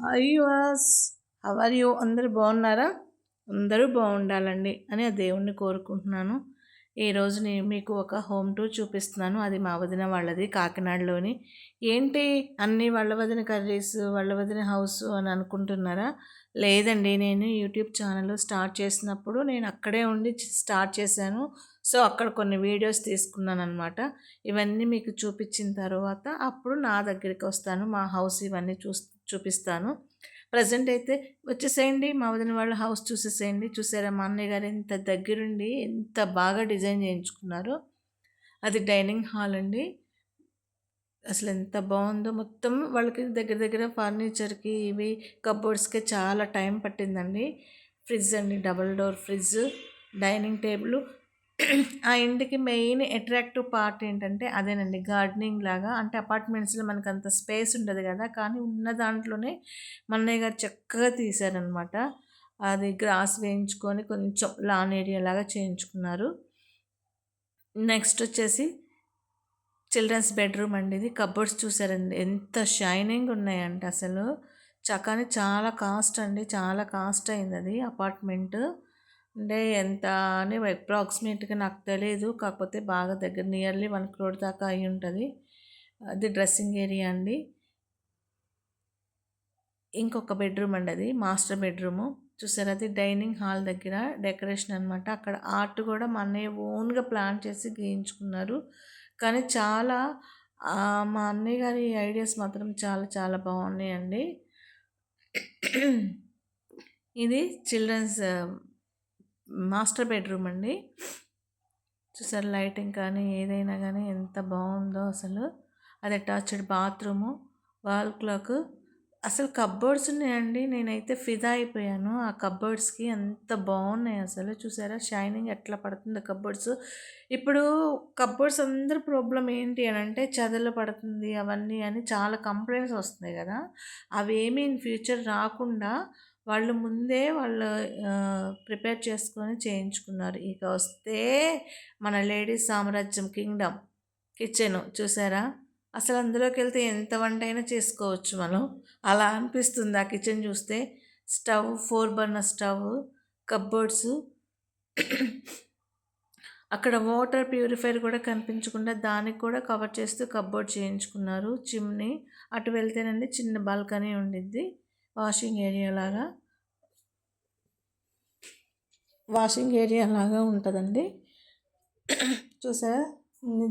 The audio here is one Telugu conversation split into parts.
Hi yours, how are you? అందరూ బాగున్నారా? అందరూ బాగుండాలండి అని ఆ దేవుణ్ణి కోరుకుంటున్నాను. ఈరోజు నేను మీకు ఒక హోమ్ టూర్ చూపిస్తున్నాను. అది మా వదిన వాళ్ళది, కాకినాడలోని. ఏంటి అన్నీ వాళ్ళ వదిన కర్రీస్, వాళ్ళ వదిన హౌస్ అని అనుకుంటున్నారా? లేదండి, నేను యూట్యూబ్ ఛానల్ స్టార్ట్ చేసినప్పుడు నేను అక్కడే ఉండి స్టార్ట్ చేశాను. సో అక్కడ కొన్ని వీడియోస్ తీసుకున్నాను అనమాట. ఇవన్నీ మీకు చూపించిన తర్వాత అప్పుడు నా దగ్గరికి వస్తాను, మా హౌస్ ఇవన్నీ చూపిస్తాను. ప్రజెంట్ అయితే వచ్చేసేయండి, మా వదిన వాళ్ళ హౌస్ చూసేసేయండి. చూసారా మా అన్నయ్య గారు ఎంత దగ్గరుండి ఎంత బాగా డిజైన్ చేయించుకున్నారు. అది డైనింగ్ హాల్ అండి. అసలు ఎంత బాగుందో. మొత్తం వాళ్ళకి దగ్గర దగ్గర ఫర్నిచర్కి ఇవి కబోర్డ్స్కి చాలా టైం పట్టిందండి. ఫ్రిడ్జ్ అండి, double door fridge, dining table. ఆ ఇంటికి మెయిన్ అట్రాక్టివ్ పార్ట్ ఏంటంటే అదేనండి, గార్డెనింగ్ లాగా. అంటే అపార్ట్మెంట్స్లో మనకు అంత స్పేస్ ఉండదు కదా, కానీ ఉన్న దాంట్లోనే మన్నయ్య గారు చక్కగా తీశారనమాట. అది గ్రాస్ వేయించుకొని కొంచెం లాన్ ఏరియా లాగా చేయించుకున్నారు. నెక్స్ట్ వచ్చేసి చిల్డ్రన్స్ బెడ్రూమ్ అండి. ఇది కబోర్డ్స్ చూసారండి ఎంత షైనింగ్ ఉన్నాయంటే అసలు. కానీ చాలా కాస్ట్ అండి, చాలా కాస్ట్ అయింది అది అపార్ట్మెంట్. అంటే ఎంత అని అప్రాక్సిమేట్గా నాకు తెలియదు, కాకపోతే బాగా దగ్గర నియర్లీ 1 crore దాకా అయి ఉంటుంది. అది డ్రెస్సింగ్ ఏరియా అండి. ఇంకొక బెడ్రూమ్ అండి, అది మాస్టర్ బెడ్రూము. చూసారు, అది డైనింగ్ హాల్ దగ్గర డెకరేషన్ అనమాట. అక్కడ ఆర్ట్ కూడా మా అన్నయ్య ఓన్గా ప్లాన్ చేసి గీయించుకున్నారు. కానీ చాలా మా అన్నయ్య గారి ఐడియాస్ మాత్రం చాలా చాలా బాగున్నాయండి. ఇది చిల్డ్రన్స్ మాస్టర్ బెడ్రూమ్ అండి. చూసారు లైటింగ్ కానీ ఏదైనా కానీ ఎంత బాగుందో అసలు. అది అటాచ్డ్ బాత్రూము, వాల్ క్లాక్. అసలు కబ్బోర్డ్స్ ఉన్నాయండి, నేనైతే ఫిదా అయిపోయాను ఆ కబ్బోర్డ్స్కి. ఎంత బాగున్నాయి అసలు. చూసారా షైనింగ్ ఎట్లా పడుతుందో కబ్బోర్డ్స్. ఇప్పుడు కబ్బోర్డ్స్ అందరి ప్రాబ్లం ఏంటి అని అంటే చెదలు పడుతుంది అవన్నీ అని చాలా కంప్లైంట్స్ వస్తున్నాయి కదా. అవేమీ ఇన్ ఫ్యూచర్ రాకుండా వాళ్ళు ముందే ప్రిపేర్ చేసుకొని చేయించుకున్నారు. ఇక వస్తే మన లేడీస్ సామ్రాజ్యం కింగ్డమ్ కిచెను చూసారా. అసలు అందులోకి వెళ్తే ఎంత వంట అయినా చేసుకోవచ్చు మనం, అలా అనిపిస్తుంది ఆ కిచెన్ చూస్తే. Stove 4 burner stove, cupboards. అక్కడ వాటర్ ప్యూరిఫైర్ కూడా కనిపించకుండా దానికి కూడా కవర్ చేస్తూ కబ్బోర్డ్ చేయించుకున్నారు. చిమ్నీ అటు వెళ్తేనండి చిన్న బాల్కనీ ఉండిద్ది, వాషింగ్ ఏరియా లాగా ఉంటుందండి. చూసారా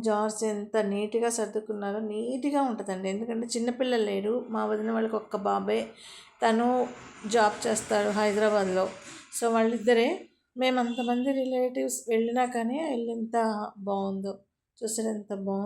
జార్స్ ఎంత నీట్గా సర్దుకున్నారో. నీట్గా ఉంటుందండి, ఎందుకంటే చిన్నపిల్లలు లేరు. మా వదిన వాళ్ళకి ఒక్క బాబే, తను జాబ్ చేస్తాడు హైదరాబాద్లో. సో వాళ్ళిద్దరే. మేము అంతమంది రిలేటివ్స్ వెళ్ళినా కానీ ఇల్లు ఎంత బాగుందో. చూసారు ఎంత బాగుందో.